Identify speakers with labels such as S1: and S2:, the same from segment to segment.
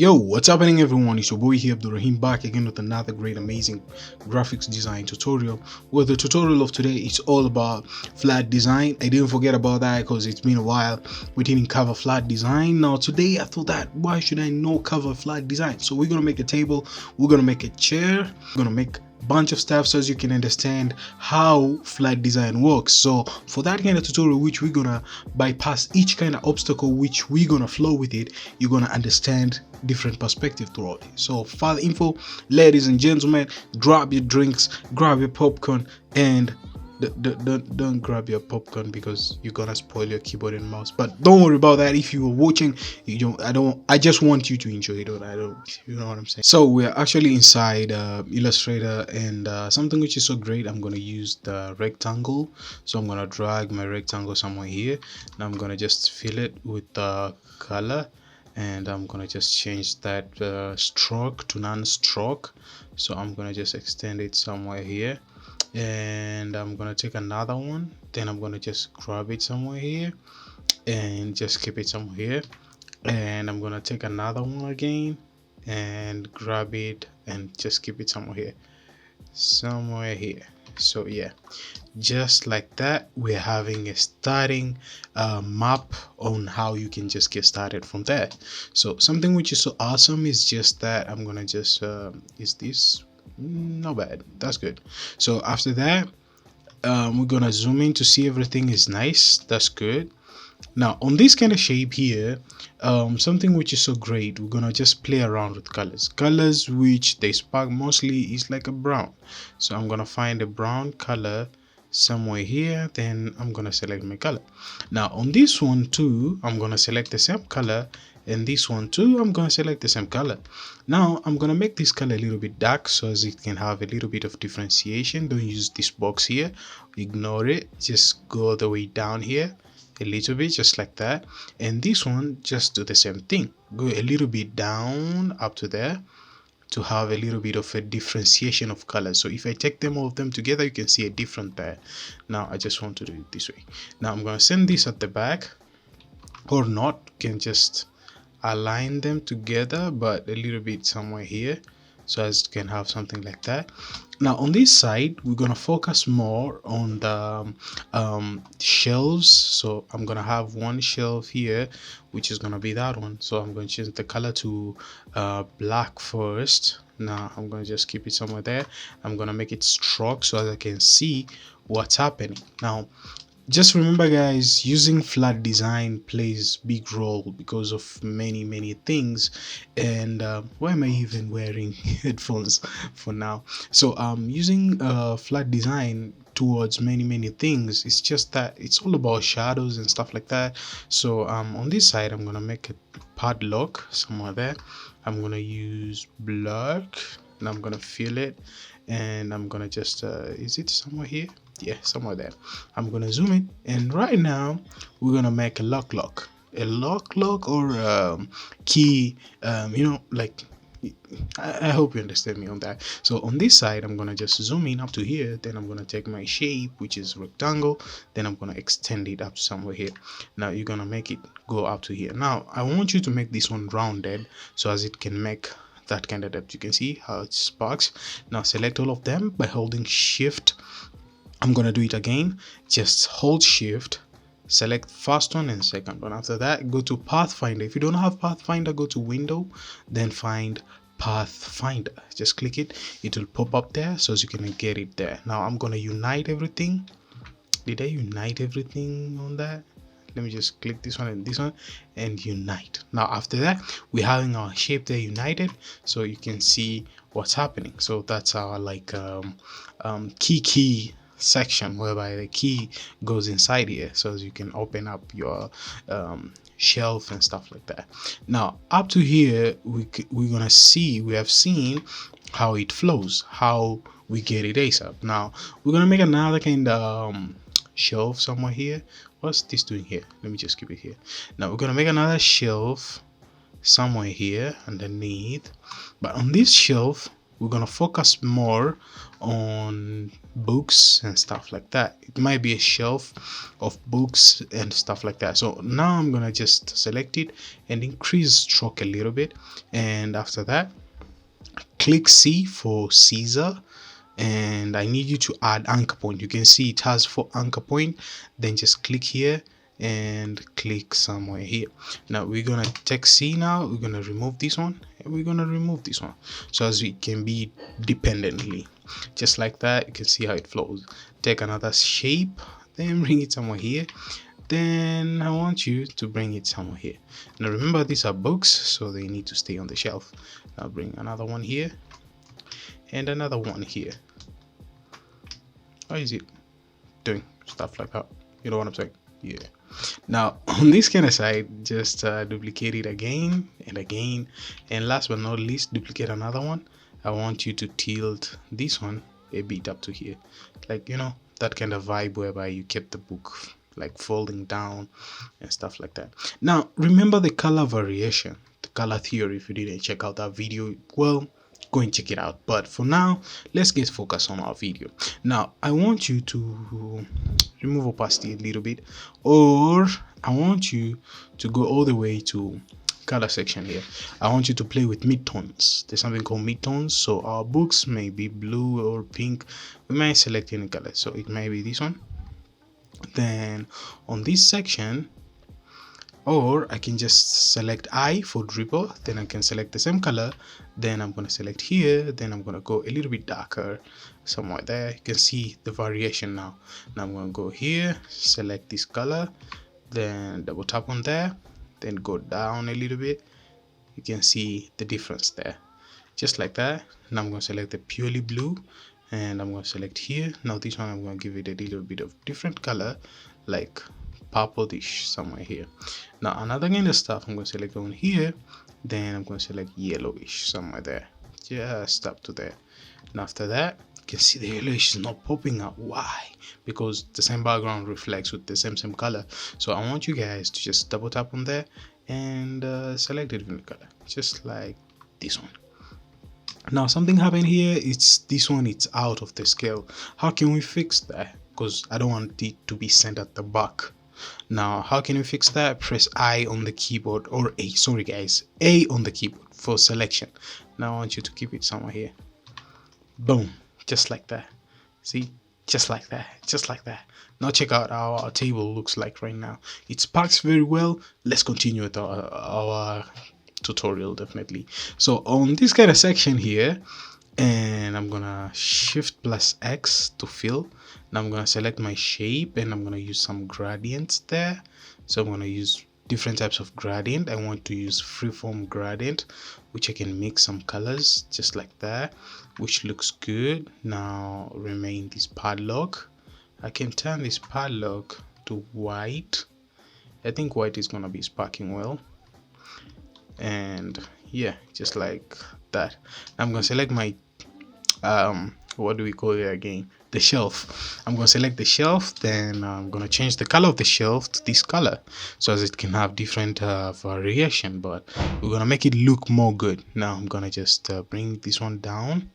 S1: Yo, what's happening everyone? It's your boy here, Abdul Rahim, back again with another great amazing graphics design tutorial. Well, the tutorial of today is all about flat design. I didn't forget about that because it's been a while we didn't cover flat design. Now today I thought that why should I not cover flat design? So we're gonna make a table, we're gonna make a chair, we're gonna make bunch of stuff so as you can understand how flat design works. So for that kind of tutorial, which we're gonna bypass each kind of obstacle, which we're gonna flow with it, you're gonna understand different perspective throughout it. So for the info, ladies and gentlemen, grab your drinks, grab your popcorn, and don't grab your popcorn because you're gonna spoil your keyboard and mouse. But don't worry about that. If you were watching, I just want you to enjoy it. You know what I'm saying? So we're actually inside Illustrator, and something which is so great, I'm gonna use the rectangle. So I'm gonna drag my rectangle somewhere here, and I'm gonna just fill it with the color, and I'm gonna just change that stroke to non-stroke. So I'm gonna just extend it somewhere here, and I'm gonna take another one, then I'm gonna just grab it somewhere here and just keep it somewhere here, and I'm gonna take another one again and grab it and just keep it somewhere here. So yeah, just like that, we're having a starting map on how you can just get started from there. So something which is so awesome is just that I'm gonna just is this not bad, that's good. So after that, we're gonna zoom in to see everything is nice. That's good. Now on this kind of shape here, something which is so great, we're gonna just play around with colors which they spark mostly is like a brown. So I'm gonna find a brown color somewhere here, then I'm gonna select my color. Now on this one too, I'm gonna select the same color, and this one too, I'm gonna select the same color. Now I'm gonna make this color a little bit dark so as it can have a little bit of differentiation. Don't use this box here, ignore it, just go all the way down here a little bit, just like that. And this one, just do the same thing, go a little bit down up to there to have a little bit of a differentiation of colors. So if I take them all of them together, you can see a different pair. Now I just want to do it this way. Now I'm going to send this at the back, or not, you can just align them together but a little bit somewhere here so as it can have something like that. Now on this side, we're gonna focus more on the shelves. So I'm gonna have one shelf here, which is gonna be that one. So I'm going to change the color to black first. Now I'm gonna just keep it somewhere there. I'm gonna make it stroke so as I can see what's happening. Now just remember guys, using flat design plays big role because of many things. And why am I even wearing headphones for now? So using flat design towards many things, it's just that it's all about shadows and stuff like that. So on this side, I'm gonna make a padlock somewhere there. I'm gonna use black, and I'm gonna fill it, and I'm gonna just is it somewhere here? Yeah, somewhere there. I'm gonna zoom in, and right now we're gonna make a lock or key, you know, like I hope you understand me on that. So on this side, I'm gonna just zoom in up to here, then I'm gonna take my shape, which is rectangle, then I'm gonna extend it up somewhere here. Now you're gonna make it go up to here. Now I want you to make this one rounded so as it can make that kind of depth. You can see how it sparks. Now select all of them by holding shift. I'm gonna do it again. Just hold shift, select first one and second one. After that, go to Pathfinder. If you don't have Pathfinder, go to window, then find Pathfinder. Just click it, it will pop up there so as you can get it there. Now I'm gonna unite everything. Did I unite everything on that? Let me just click this one and this one and unite. Now after that, we're having our shape there united so you can see what's happening. So that's our like key section whereby the key goes inside here so as you can open up your shelf and stuff like that. Now up to here, we're gonna see, we have seen how it flows, how we get it ASAP. Now we're gonna make another kind of shelf somewhere here. What's this doing here? Let me just keep it here. Now we're gonna make another shelf somewhere here underneath, but on this shelf we're gonna focus more on books and stuff like that. It might be a shelf of books and stuff like that. So now I'm gonna just select it and increase stroke a little bit, and after that click C for Caesar, and I need you to add anchor point. You can see it has 4 anchor point. Then just click here and click somewhere here. Now we're gonna take C. Now we're gonna remove this one and we're gonna remove this one, so as it can be dependently, just like that. You can see how it flows. Take another shape, then bring it somewhere here. Then I want you to bring it somewhere here. Now remember, these are books, so they need to stay on the shelf. Now bring another one here and another one here. How is it doing stuff like that? You know what I'm saying? Yeah. Now on this kind of side, just duplicate it again and again, and last but not least, duplicate another one. I want you to tilt this one a bit up to here, like, you know, that kind of vibe whereby you kept the book like folding down and stuff like that. Now remember the color variation, the color theory. If you didn't check out that video, well, go and check it out. But for now, let's get focused on our video. Now I want you to remove opacity a little bit, or I want you to go all the way to color section here. I want you to play with midtones. There's something called midtones. So our books may be blue or pink. We might select any color, so it may be this one. Then on this section, or I can just select I for dribble, then I can select the same color, then I'm going to select here, then I'm going to go a little bit darker somewhere there. You can see the variation now. Now I'm going to go here, select this color, then double tap on there, then go down a little bit. You can see the difference there, just like that. Now I'm going to select the purely blue, and I'm going to select here. Now this one I'm going to give it a little bit of different color, like purplish somewhere here. Now another kind of stuff, I'm going to select on here, then I'm going to select yellowish somewhere there, just up to there. And after that, you can see the yellowish is not popping up. Why? Because the same background reflects with the same color. So I want you guys to just double tap on there and select a different color, just like this one. Now something happened here. It's this one, it's out of the scale. How can we fix that? Because I don't want it to be sent at the back. Now how can we fix that? Press I on the keyboard, or A, sorry guys, A on the keyboard for selection. Now I want you to keep it somewhere here. Boom, just like that. See, just like that, just like that. Now check out how our table looks like right now. It sparks very well. Let's continue with our tutorial definitely. So on this kind of section here, and I'm gonna shift plus X to fill. Now I'm gonna select my shape and I'm gonna use some gradients there. So I'm gonna use different types of gradient. I want to use freeform gradient, which I can mix some colors just like that, which looks good. Now remain this padlock. I can turn this padlock to white. I think white is gonna be sparking well, and yeah, just like that. I'm gonna select my what do we call it again, the shelf. I'm gonna select the shelf, then I'm gonna change the color of the shelf to this color, so as it can have different variation, but we're gonna make it look more good. Now I'm gonna just bring this one down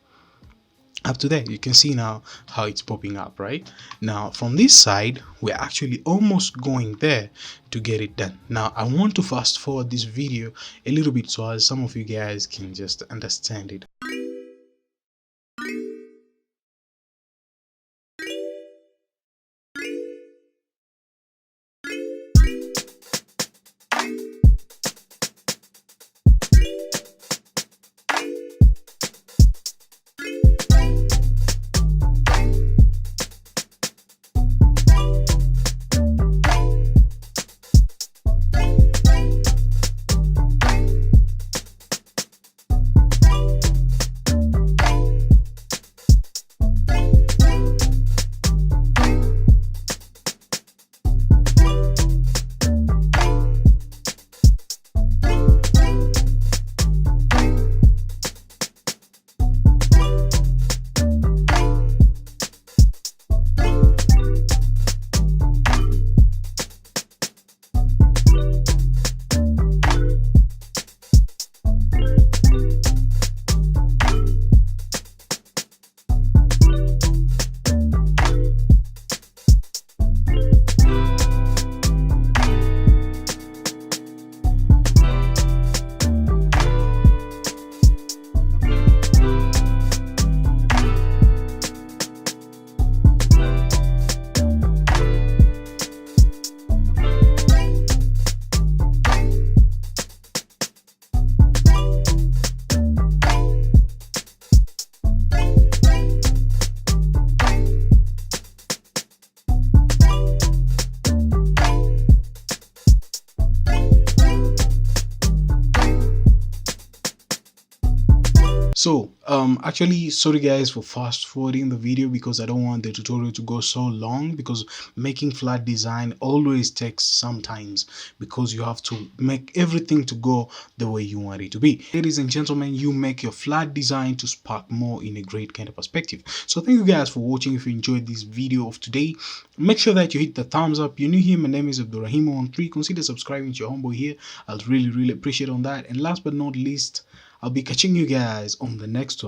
S1: up to there. You can see now how it's popping up. Right now from this side, we're actually almost going there to get it done. Now I want to fast forward this video a little bit so as some of you guys can just understand it. So actually, sorry guys for fast forwarding the video because I don't want the tutorial to go so long, because making flat design always takes some times, because you have to make everything to go the way you want it to be. Ladies and gentlemen, you make your flat design to spark more in a great kind of perspective. So thank you guys for watching. If you enjoyed this video of today, make sure that you hit the thumbs up. You're new here, my name is Abdurrahim13. Consider subscribing to your homeboy here. I'll really appreciate on that. And last but not least, I'll be catching you guys on the next